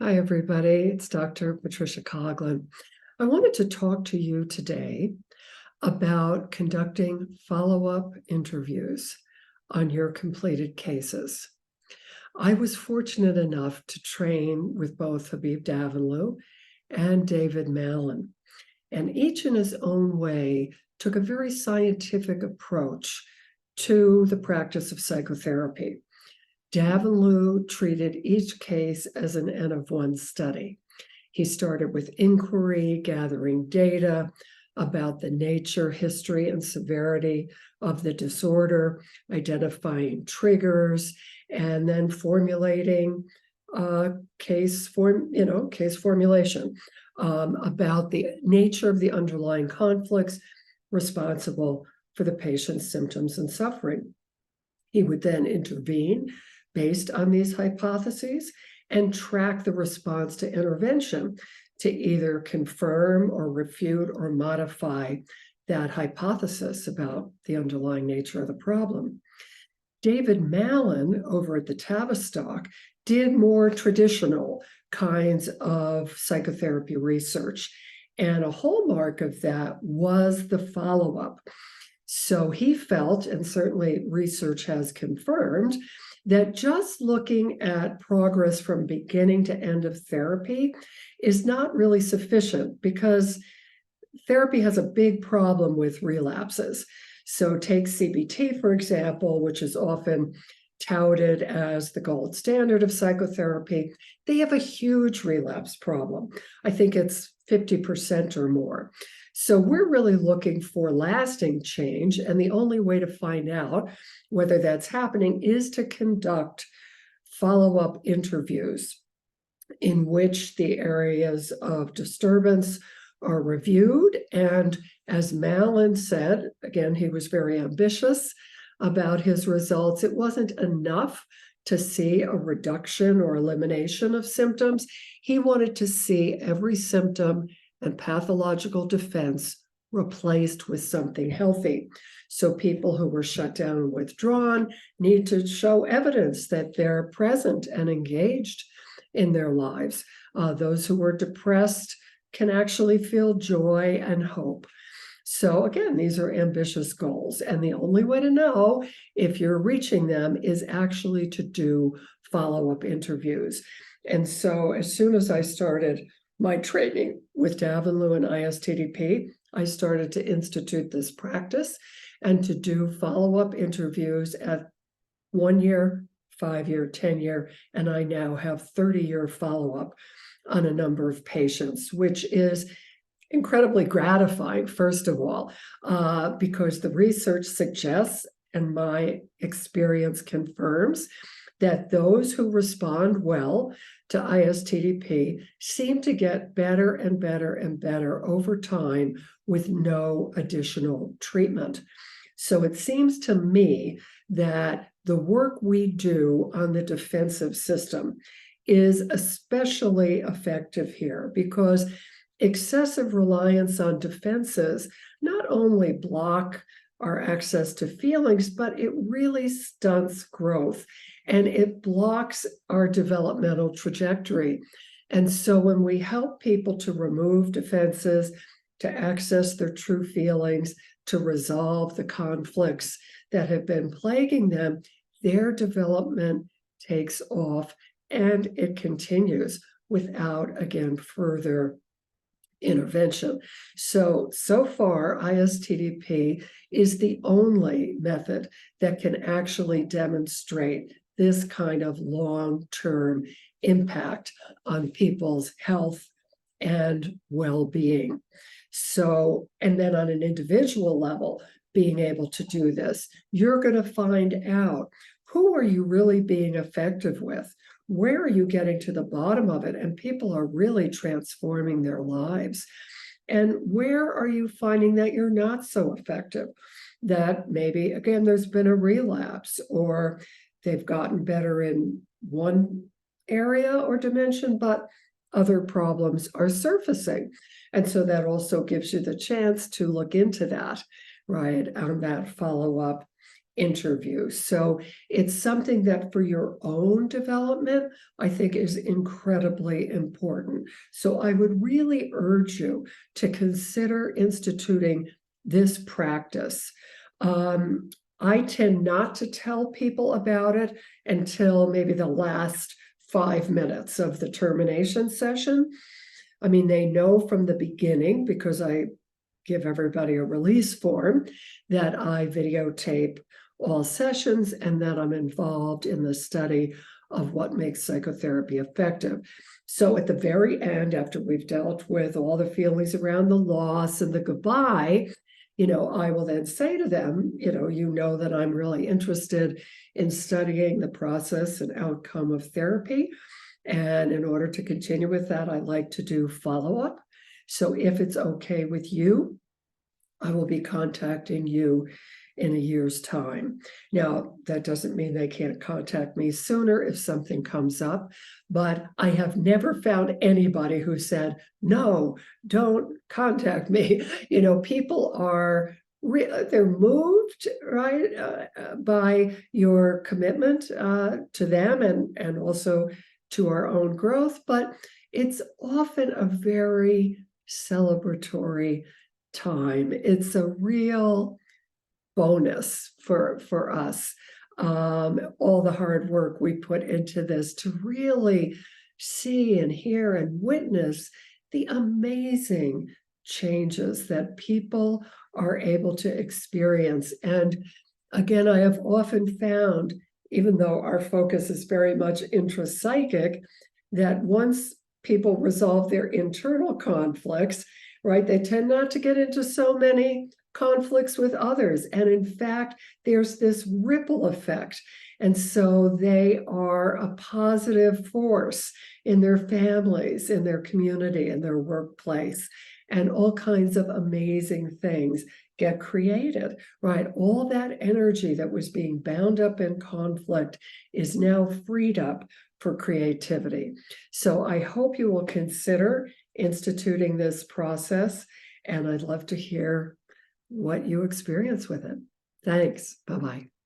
Hi, everybody. It's Dr. Patricia Coughlin. I wanted to talk to you today about conducting follow-up interviews on your completed cases. I was fortunate enough to train with both Habib Davanloo and David Malan, and each in his own way took a very scientific approach to the practice of psychotherapy. Davanloo treated each case as an N of one study. He started with inquiry, gathering data about the nature, history, and severity of the disorder, identifying triggers, and then formulating case formulation about the nature of the underlying conflicts responsible for the patient's symptoms and suffering. He would then intervene based on these hypotheses and track the response to intervention to either confirm or refute or modify that hypothesis about the underlying nature of the problem. David Malan over at the Tavistock did more traditional kinds of psychotherapy research, and a hallmark of that was the follow-up. So he felt, and certainly research has confirmed, that just looking at progress from beginning to end of therapy is not really sufficient because therapy has a big problem with relapses. So take CBT, for example, which is often touted as the gold standard of psychotherapy. They have a huge relapse problem. I think it's 50% or more. So we're really looking for lasting change, and the only way to find out whether that's happening is to conduct follow-up interviews in which the areas of disturbance are reviewed. And as Malan said, again, he was very ambitious about his results. It wasn't enough to see a reduction or elimination of symptoms. He wanted to see every symptom and pathological defense replaced with something healthy. So people who were shut down and withdrawn need to show evidence that they're present and engaged in their lives. Those who were depressed can actually feel joy and hope. So again, these are ambitious goals, and the only way to know if you're reaching them is actually to do follow-up interviews. And so as soon as I started my training with Davanloo and ISTDP, I started to institute this practice and to do follow-up interviews at 1 year, 5 year, 10 year, and I now have 30-year follow-up on a number of patients, which is incredibly gratifying, first of all, because the research suggests, and my experience confirms, that those who respond well to ISTDP seem to get better and better and better over time with no additional treatment. So it seems to me that the work we do on the defensive system is especially effective here because excessive reliance on defenses not only block our access to feelings, but it really stunts growth and it blocks our developmental trajectory. And so when we help people to remove defenses, to access their true feelings, to resolve the conflicts that have been plaguing them, their development takes off and it continues without, again, further intervention. So far, ISTDP is the only method that can actually demonstrate this kind of long-term impact on people's health and well-being. So, and then on an individual level, being able to do this, you're going to find out who are you really being effective with? Where are you getting to the bottom of it? And people are really transforming their lives. And where are you finding that you're not so effective? That maybe, again, there's been a relapse or they've gotten better in one area or dimension, but other problems are surfacing. And so that also gives you the chance to look into that, right, on that follow-up interview. So it's something that for your own development, I think is incredibly important. So I would really urge you to consider instituting this practice. I tend not to tell people about it until maybe the last 5 minutes of the termination session. I mean, they know from the beginning, because I give everybody a release form, that I videotape all sessions and that I'm involved in the study of what makes psychotherapy effective. So at the very end, after we've dealt with all the feelings around the loss and the goodbye, I will then say to them, you know that I'm really interested in studying the process and outcome of therapy. And in order to continue with that, I like to do follow-up. So if it's okay with you, I will be contacting you in a year's time. Now, that doesn't mean they can't contact me sooner if something comes up, but I have never found anybody who said, no, don't contact me. People are they're moved, right, by your commitment to them and also to our own growth, but it's often a very celebratory time. It's a real bonus for us. All the hard work we put into this to really see and hear and witness the amazing changes that people are able to experience. And again, I have often found, even though our focus is very much intrapsychic, that once people resolve their internal conflicts, right, they tend not to get into so many conflicts with others. And in fact, there's this ripple effect. And so they are a positive force in their families, in their community, in their workplace, and all kinds of amazing things get created, right? All that energy that was being bound up in conflict is now freed up for creativity. So I hope you will consider instituting this process, and I'd love to hear what you experience with it. Thanks. Bye-bye.